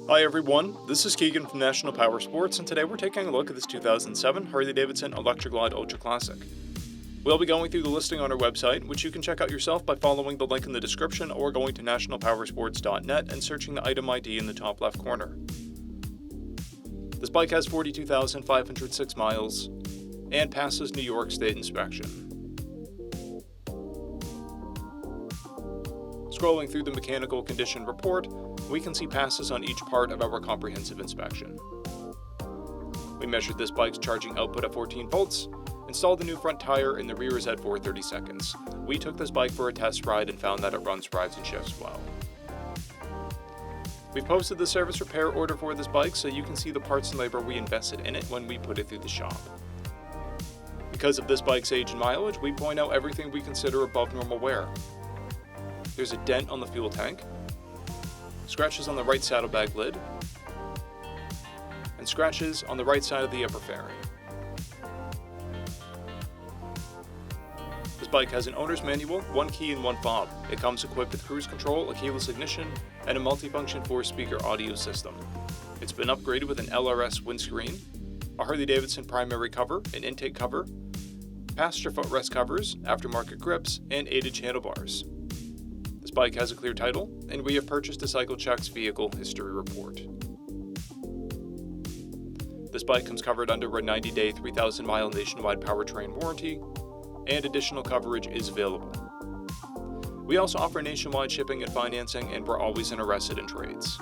Hi everyone, this is Keegan from National Powersports, and today we're taking a look at this 2007 Harley-Davidson Electra Glide Ultra Classic. We'll be going through the listing on our website, which you can check out yourself by following the link in the description or going to nationalpowersports.net and searching the item ID in the top left corner. This bike has 42,506 miles and passes New York State inspection. Scrolling through the mechanical condition report, we can see passes on each part of our comprehensive inspection. We measured this bike's charging output at 14 volts, installed the new front tire, and the rear is at 430 seconds. We took this bike for a test ride and found that it runs, rides, and shifts well. We've posted the service repair order for this bike so you can see the parts and labor we invested in it when we put it through the shop. Because of this bike's age and mileage, we point out everything we consider above normal wear. There's a dent on the fuel tank, scratches on the right saddlebag lid, and scratches on the right side of the upper fairing. This bike has an owner's manual, one key, and one fob. It comes equipped with cruise control, a keyless ignition, and a multifunction 4-speaker audio system. It's been upgraded with an LRS windscreen, a Harley-Davidson primary cover, an intake cover, passenger footrest covers, aftermarket grips, and aided handlebars. This bike has a clear title, and we have purchased a CycleCheck's vehicle history report. This bike comes covered under a 90-day, 3,000-mile nationwide powertrain warranty, and additional coverage is available. We also offer nationwide shipping and financing, and we're always interested in trades.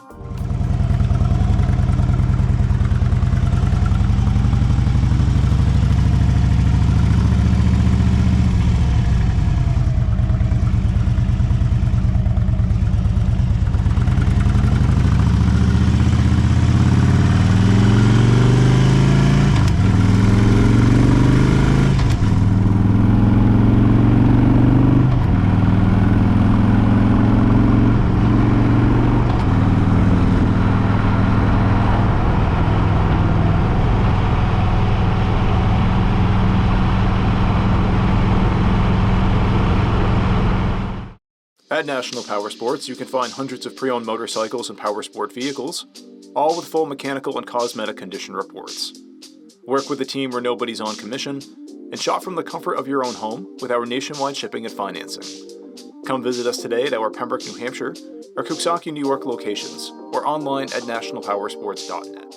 At National Powersports, you can find hundreds of pre-owned motorcycles and powersport vehicles, all with full mechanical and cosmetic condition reports. Work with a team where nobody's on commission, and shop from the comfort of your own home with our nationwide shipping and financing. Come visit us today at our Pembroke, New Hampshire, or Coxsackie, New York locations, or online at nationalpowersports.net.